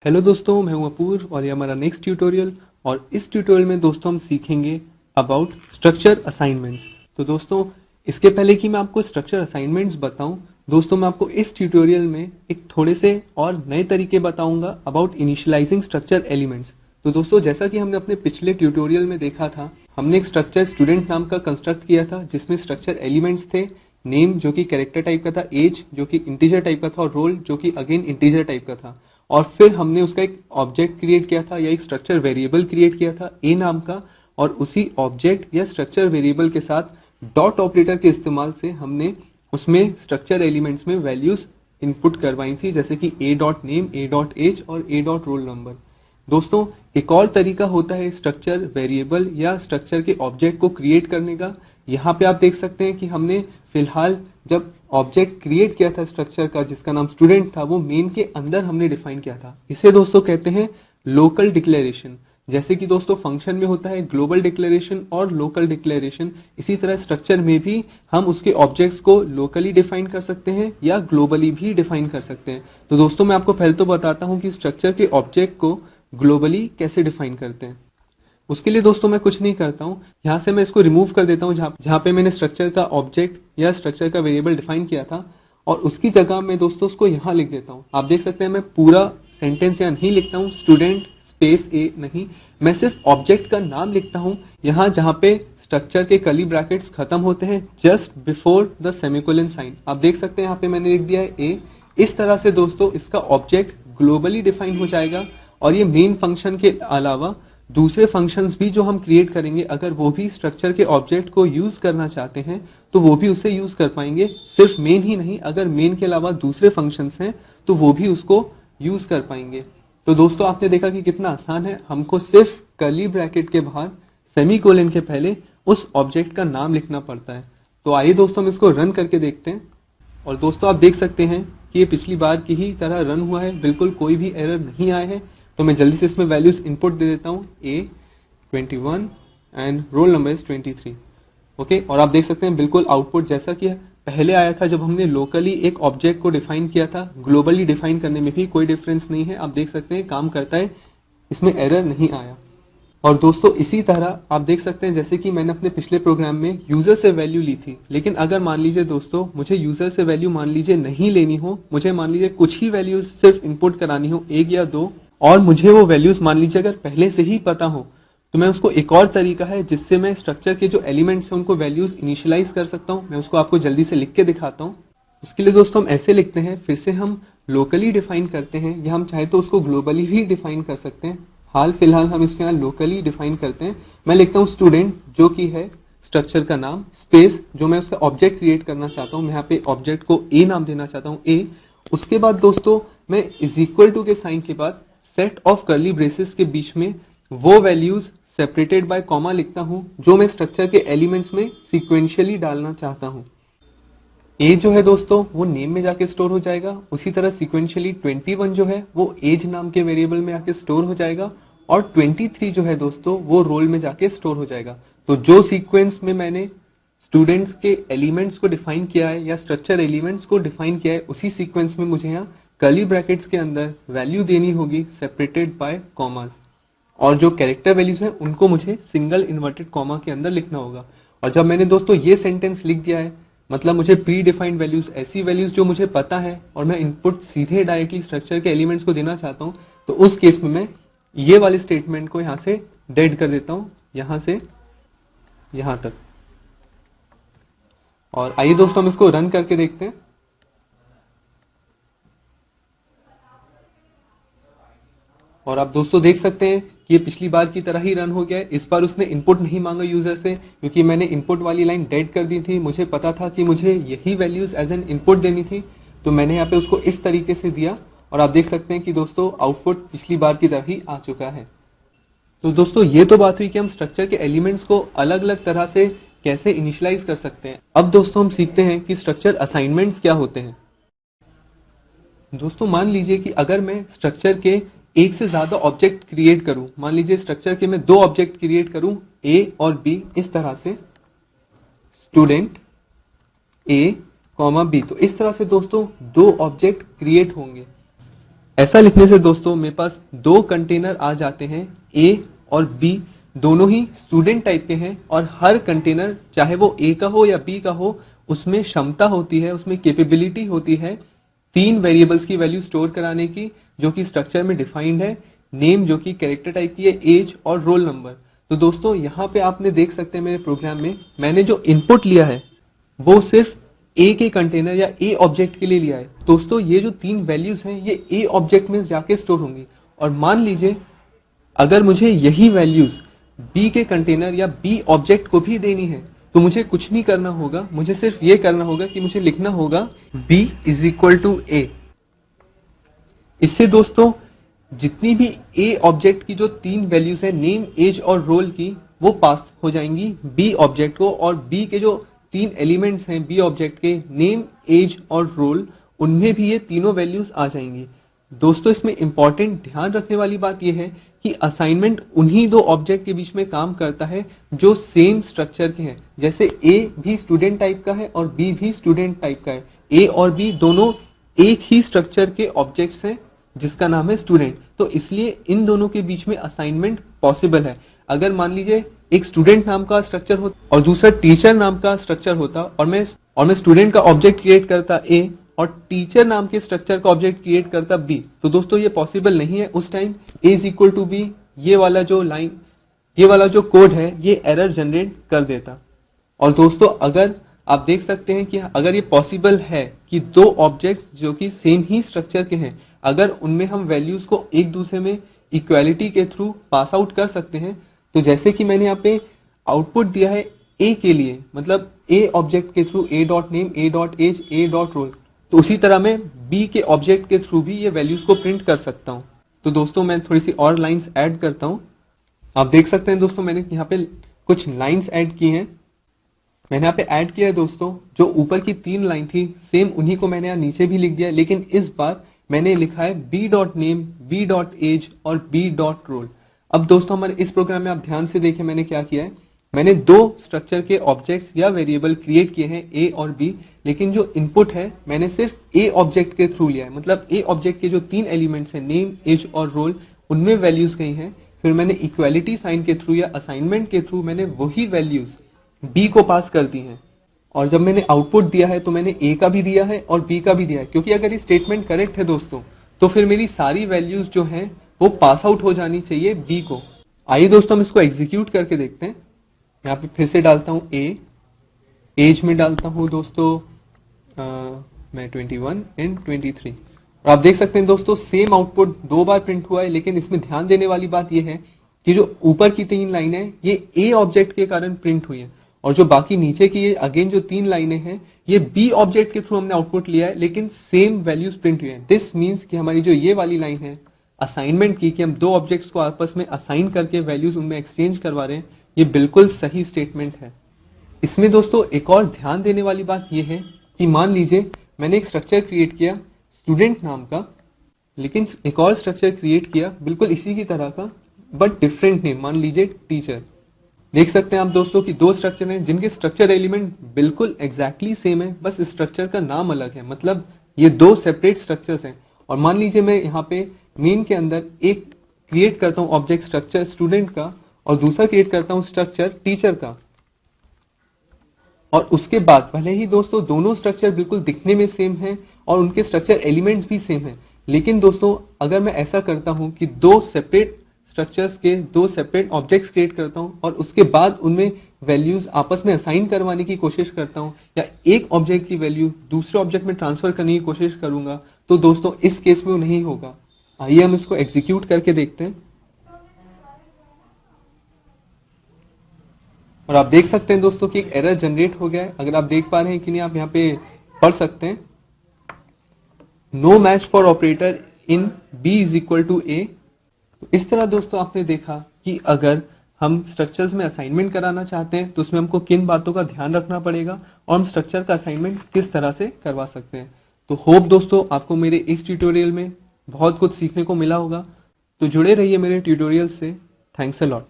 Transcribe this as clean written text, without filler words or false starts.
Hello दोस्तों, मैं हूं अपूर और ये हमारा नेक्स्ट ट्यूटोरियल। और इस ट्यूटोरियल में दोस्तों हम सीखेंगे अबाउट स्ट्रक्चर असाइनमेंट्स। तो दोस्तों, इसके पहले कि मैं आपको स्ट्रक्चर असाइनमेंट्स बताऊं, दोस्तों मैं आपको इस ट्यूटोरियल में एक थोड़े से और नए तरीके बताऊंगा अबाउट इनिशियलाइजिंग स्ट्रक्चर एलिमेंट्स। तो दोस्तों, जैसा कि हमने अपने पिछले ट्यूटोरियल में देखा था, हमने एक स्ट्रक्चर स्टूडेंट नाम का कंस्ट्रक्ट किया था जिसमें स्ट्रक्चर एलिमेंट्स थे। नेम जो कि कैरेक्टर टाइप का था, एज जो कि इंटीजर टाइप का था और रोल जो कि अगेन इंटीजर टाइप का था। और फिर हमने उसका एक ऑब्जेक्ट क्रिएट किया था या एक स्ट्रक्चर वेरिएबल क्रिएट किया था ए नाम का। और उसी ऑब्जेक्ट या स्ट्रक्चर वेरिएबल के साथ डॉट ऑपरेटर के इस्तेमाल से हमने उसमें स्ट्रक्चर एलिमेंट्स में वैल्यूज इनपुट करवाई थी, जैसे कि a dot name, a dot age और ए डॉट रोल नंबर। दोस्तों, एक और तरीका होता है स्ट्रक्चर वेरिएबल या स्ट्रक्चर के ऑब्जेक्ट को क्रिएट करने का। यहाँ पे आप देख सकते हैं कि हमने फिलहाल जब ऑब्जेक्ट क्रिएट किया था स्ट्रक्चर का जिसका नाम स्टूडेंट था, वो मेन के अंदर हमने डिफाइन किया था। इसे दोस्तों कहते हैं लोकल डिक्लेरेशन। जैसे कि दोस्तों फंक्शन में होता है ग्लोबल डिक्लेरेशन और लोकल डिक्लेरेशन, इसी तरह स्ट्रक्चर में भी हम उसके ऑब्जेक्ट्स को लोकली डिफाइन कर सकते हैं या ग्लोबली भी डिफाइन कर सकते हैं। तो दोस्तों, मैं आपको पहले तो बताता हूं कि स्ट्रक्चर के ऑब्जेक्ट को ग्लोबली कैसे डिफाइन करते हैं। उसके लिए दोस्तों मैं कुछ नहीं करता हूं, यहां से मैं इसको रिमूव कर देता हूं जहां पे मैंने स्ट्रक्चर का ऑब्जेक्ट या स्ट्रक्चर का वेरिएबल डिफाइन किया था, और उसकी जगह मैं दोस्तों उसको यहां लिख देता हूं। आप देख सकते हैं मैं पूरा सेंटेंस यहां नहीं लिखता हूं, स्टूडेंट स्पेस ए नहीं, मैं सिर्फ ऑब्जेक्ट का नाम लिखता हूं यहां जहां पे स्ट्रक्चर के कर्ली ब्रैकेट्स खत्म होते हैं, just before the semicolon sign. आप देख सकते हैं यहाँ पे मैंने लिख दिया है ए। इस तरह से दोस्तों इसका ऑब्जेक्ट ग्लोबली डिफाइन हो जाएगा और ये मेन फंक्शन के अलावा दूसरे फंक्शंस भी जो हम क्रिएट करेंगे, अगर वो भी स्ट्रक्चर के ऑब्जेक्ट को यूज करना चाहते हैं तो वो भी उसे यूज कर पाएंगे। सिर्फ मेन ही नहीं, अगर मेन के अलावा दूसरे फंक्शंस हैं तो वो भी उसको यूज कर पाएंगे। तो दोस्तों, आपने देखा कि कितना आसान है, हमको सिर्फ कर्ली ब्रैकेट के बाहर सेमीकोलन के पहले उस ऑब्जेक्ट का नाम लिखना पड़ता है। तो आइए दोस्तों हम इसको रन करके देखते हैं। और दोस्तों, आप देख सकते हैं कि ये पिछली बार की ही तरह रन हुआ है, बिल्कुल कोई भी एरर नहीं आए हैं। तो मैं जल्दी से इसमें वैल्यूज इनपुट दे देता हूँ, A21 and roll number is 23। Okay, और आप देख सकते हैं बिल्कुल आउटपुट जैसा कि पहले आया था जब हमने लोकली एक ऑब्जेक्ट को डिफाइन किया था, ग्लोबली डिफाइन करने में भी कोई डिफरेंस नहीं है। आप देख सकते हैं काम करता है, इसमें एरर नहीं आया। और दोस्तों, इसी तरह आप देख सकते हैं जैसे कि मैंने अपने पिछले प्रोग्राम में यूजर से वैल्यू ली थी, लेकिन अगर मान लीजिए दोस्तों मुझे यूजर से वैल्यू मान लीजिए नहीं लेनी हो, मुझे मान लीजिए कुछ ही वैल्यूज सिर्फ इनपुट करानी हो, एक या दो, और मुझे वो वैल्यूज मान लीजिए अगर पहले से ही पता हो, तो मैं उसको एक और तरीका है जिससे मैं स्ट्रक्चर के जो एलिमेंट्स हैं उनको वैल्यूज इनिशियलाइज कर सकता हूं। मैं उसको आपको जल्दी से लिख के दिखाता हूं। उसके लिए दोस्तों हम ऐसे लिखते हैं, फिर से हम लोकली डिफाइन करते हैं या हम चाहे तो उसको ग्लोबली भी डिफाइन कर सकते हैं। हाल फिलहाल हम इसके यहाँ लोकली डिफाइन करते हैं। मैं लिखता हूँ स्टूडेंट जो कि है स्ट्रक्चर का नाम, स्पेस जो मैं उसका ऑब्जेक्ट क्रिएट करना चाहता हूँ, मैं यहाँ पे ऑब्जेक्ट को ए नाम देना चाहता हूँ, ए। उसके बाद दोस्तों मैं इज इक्वल टू के साइन के बाद सेट ऑफ कर्ली ब्रेसेस के बीच में वो वैल्यूज सेपरेटेड बाय कॉमा लिखता हूं जो मैं स्ट्रक्चर के एलिमेंट्स में सीक्वेंशियली डालना चाहता हूं। ए जो है दोस्तों वो नेम में जाके स्टोर हो जाएगा, उसी तरह सीक्वेंशियली 21 जो है वो एज नाम के वेरिएबल में आके स्टोर हो जाएगा, और 23 जो है दोस्तों वो रोल में जाके स्टोर हो जाएगा। तो जो सीक्वेंस में मैंने स्टूडेंट्स के एलिमेंट्स को डिफाइन किया है या स्ट्रक्चर एलिमेंट्स को डिफाइन किया है, उसी सीक्वेंस में मुझे यहाँ कर्ली ब्रैकेट्स के अंदर वैल्यू देनी होगी सेपरेटेड बाय कॉमास, और जो कैरेक्टर वैल्यूज हैं उनको मुझे सिंगल इन्वर्टेड कॉमा के अंदर लिखना होगा। और जब मैंने दोस्तों ये सेंटेंस लिख दिया है, मतलब मुझे प्री डिफाइंड वैल्यूज, ऐसी वैल्यूज जो मुझे पता है और मैं इनपुट सीधे डायरेक्टली स्ट्रक्चर के एलिमेंट्स को देना चाहता हूं, तो उस केस में मैं ये वाले स्टेटमेंट को यहां से डेड कर देता हूं, यहां से यहां तक। और आइए दोस्तों हम इसको रन करके देखते हैं। और आप दोस्तों देख सकते हैं कि ये पिछली बार की तरह ही रन हो गया है। इस बार उसने इनपुट नहीं मांगा यूजर से, क्योंकि मैंने इनपुट वाली लाइन डेड कर दी थी। मुझे पता था कि मुझे यही वैल्यूज एज एन इनपुट देनी थी, तो मैंने यहाँ पे उसको इस तरीके से दिया। और आप देख सकते हैं कि दोस्तों आउटपुट पिछली बार की तरह ही आ चुका है। तो दोस्तों ये तो बात हुई कि हम स्ट्रक्चर के एलिमेंट्स को अलग अलग तरह से कैसे इनिशियलाइज कर सकते हैं। अब दोस्तों हम सीखते हैं कि स्ट्रक्चर असाइनमेंट्स क्या होते हैं। दोस्तों मान लीजिए कि अगर मैं स्ट्रक्चर के एक से ज्यादा ऑब्जेक्ट क्रिएट करूं, मान लीजिए स्ट्रक्चर के मैं दो ऑब्जेक्ट क्रिएट करूं, ए और बी, इस तरह से स्टूडेंट ए कॉमा बी, तो इस तरह से दोस्तों दो ऑब्जेक्ट क्रिएट होंगे। ऐसा लिखने से दोस्तों मेरे पास दो कंटेनर आ जाते हैं, ए और बी, दोनों ही स्टूडेंट टाइप के हैं, और हर कंटेनर चाहे वो ए का हो या बी का हो, उसमें क्षमता होती है, उसमें कैपेबिलिटी होती है तीन वेरिएबल्स की वैल्यू स्टोर कराने की, जो कि स्ट्रक्चर में डिफाइंड है। नेम जो कि कैरेक्टर टाइप की है, एज और रोल नंबर। तो दोस्तों यहाँ पे आपने देख सकते हैं मेरे प्रोग्राम में मैंने जो इनपुट लिया है वो सिर्फ ए के कंटेनर या ए ऑब्जेक्ट के लिए लिया है। दोस्तों ये जो तीन वैल्यूज हैं ये ए ऑब्जेक्ट में जाके स्टोर होंगी, और मान लीजिए अगर मुझे यही वैल्यूज बी के कंटेनर या बी ऑब्जेक्ट को भी देनी है तो मुझे कुछ नहीं करना होगा, मुझे सिर्फ ये करना होगा कि मुझे लिखना होगा b इज इक्वल टू ए। इससे दोस्तों जितनी भी ए ऑब्जेक्ट की जो तीन वैल्यूज है, नेम, एज और रोल की, वो पास हो जाएंगी बी ऑब्जेक्ट को, और बी के जो तीन एलिमेंट्स हैं बी ऑब्जेक्ट के, नेम, एज और रोल, उनमें भी ये तीनों वैल्यूज आ जाएंगी। दोस्तों इसमें इंपॉर्टेंट ध्यान रखने वाली बात यह है कि असाइनमेंट उन्हीं दो ऑब्जेक्ट के बीच में काम करता है जो सेम स्ट्रक्चर के हैं। जैसे ए भी स्टूडेंट टाइप का है और बी भी स्टूडेंट टाइप का है, ए और बी दोनों एक ही स्ट्रक्चर के ऑब्जेक्ट्स हैं जिसका नाम है स्टूडेंट, तो इसलिए इन दोनों के बीच में असाइनमेंट पॉसिबल है। अगर मान लीजिए एक स्टूडेंट नाम का स्ट्रक्चर होता और दूसरा टीचर नाम का स्ट्रक्चर होता, और मैं स्टूडेंट का ऑब्जेक्ट क्रिएट करता ए और टीचर नाम के स्ट्रक्चर का ऑब्जेक्ट क्रिएट करता बी, तो दोस्तों ये पॉसिबल नहीं है। उस time a is equal to b, ये वाला जो कोड है ये एरर जनरेट कर देता। और दोस्तों अगर आप देख सकते हैं कि अगर ये पॉसिबल है कि दो ऑब्जेक्ट्स जो कि सेम ही स्ट्रक्चर के हैं, अगर उनमें हम वैल्यूज को एक दूसरे में इक्वालिटी के थ्रू पास आउट कर सकते हैं, तो जैसे कि मैंने यहाँ पे आउटपुट दिया है ए के लिए, मतलब ए ऑब्जेक्ट के through a dot name, a dot age, a dot role, तो उसी तरह मैं बी के ऑब्जेक्ट के थ्रू भी ये वैल्यूज को प्रिंट कर सकता हूं। तो दोस्तों मैं थोड़ी सी और लाइंस ऐड करता हूं। आप देख सकते हैं दोस्तों मैंने यहाँ पे कुछ लाइंस ऐड की हैं। मैंने यहाँ पे ऐड किया है दोस्तों, जो ऊपर की तीन लाइन थी सेम उन्हीं को मैंने यहाँ नीचे भी लिख दिया, लेकिन इस बार मैंने लिखा है B dot name, B dot age और बी डॉट रोल। अब दोस्तों हमारे इस प्रोग्राम में आप ध्यान से देखिए मैंने क्या किया है, मैंने दो स्ट्रक्चर के ऑब्जेक्ट्स या वेरिएबल क्रिएट किए हैं ए और बी, लेकिन जो इनपुट है मैंने सिर्फ ए ऑब्जेक्ट के थ्रू लिया है। मतलब ए ऑब्जेक्ट के जो तीन एलिमेंट्स हैं नेम, एज और रोल, उनमें वैल्यूज गई हैं। फिर मैंने इक्वालिटी साइन के थ्रू या असाइनमेंट के थ्रू मैंने वही वैल्यूज बी को पास कर दी हैं। और जब मैंने आउटपुट दिया है तो मैंने ए का भी दिया है और बी का भी दिया है, क्योंकि अगर ये स्टेटमेंट करेक्ट है दोस्तों तो फिर मेरी सारी वैल्यूज जो हैं वो पास आउट हो जानी चाहिए बी को। आइए दोस्तों हम इसको एग्जीक्यूट करके देखते हैं। यहाँ पे फिर से डालता हूँ ए, एज में डालता हूँ दोस्तों मैं 21 एंड 23, और आप देख सकते हैं दोस्तों सेम आउटपुट दो बार प्रिंट हुआ है। लेकिन इसमें ध्यान देने वाली बात यह है कि जो ऊपर की तीन लाइनें हैं ये ए ऑब्जेक्ट के कारण प्रिंट हुई है, और जो बाकी नीचे की ये अगेन जो तीन लाइनें हैं ये बी ऑब्जेक्ट के थ्रू हमने आउटपुट लिया है, लेकिन सेम वैल्यूज प्रिंट हुई है। दिस मीन्स कि हमारी जो ये वाली लाइन है असाइनमेंट की, कि हम दो ऑब्जेक्ट्स को आपस में असाइन करके वैल्यूज उनमें एक्सचेंज करवा रहे हैं, ये बिल्कुल सही स्टेटमेंट है। इसमें दोस्तों एक और ध्यान देने वाली बात यह है कि मान लीजिए मैंने एक स्ट्रक्चर क्रिएट किया स्टूडेंट नाम का, लेकिन एक और स्ट्रक्चर क्रिएट किया बिल्कुल इसी की तरह का बट डिफरेंट नेम, मान लीजिए टीचर। देख सकते हैं आप दोस्तों कि दो स्ट्रक्चर हैं जिनके स्ट्रक्चर एलिमेंट बिल्कुल एग्जैक्टली सेम है, बस स्ट्रक्चर का नाम अलग है। मतलब ये दो सेपरेट स्ट्रक्चर्स हैं। और मान लीजिए मैं यहाँ पे मेन के अंदर एक क्रिएट करता हूँ ऑब्जेक्ट स्ट्रक्चर स्टूडेंट का और दूसरा क्रिएट करता हूँ स्ट्रक्चर टीचर का, और उसके बाद भले ही दोस्तों दोनों स्ट्रक्चर बिल्कुल दिखने में सेम हैं और उनके स्ट्रक्चर एलिमेंट्स भी सेम हैं, लेकिन दोस्तों अगर मैं ऐसा करता हूं कि दो सेपरेट स्ट्रक्चर्स के दो सेपरेट ऑब्जेक्ट्स क्रिएट करता हूं और उसके बाद उनमें वैल्यूज आपस में असाइन करवाने की कोशिश करता हूं, या एक ऑब्जेक्ट की वैल्यू दूसरे ऑब्जेक्ट में ट्रांसफर करने की कोशिश करूंगा, तो दोस्तों इस केस में वो नहीं होगा। आइए हम इसको एग्जीक्यूट करके देखते हैं। और आप देख सकते हैं दोस्तों कि एक एरर जनरेट हो गया है। अगर आप देख पा रहे हैं कि नहीं आप यहाँ पे पढ़ सकते हैं, no match for operator in B is equal to A. तो इस तरह दोस्तों आपने देखा कि अगर हम स्ट्रक्चर्स में असाइनमेंट कराना चाहते हैं तो उसमें हमको किन बातों का ध्यान रखना पड़ेगा और हम स्ट्रक्चर का असाइनमेंट किस तरह से करवा सकते हैं। तो होप दोस्तों आपको मेरे इस ट्यूटोरियल में बहुत कुछ सीखने को मिला होगा। तो जुड़े रहिए मेरे ट्यूटोरियल से। Thanks a lot.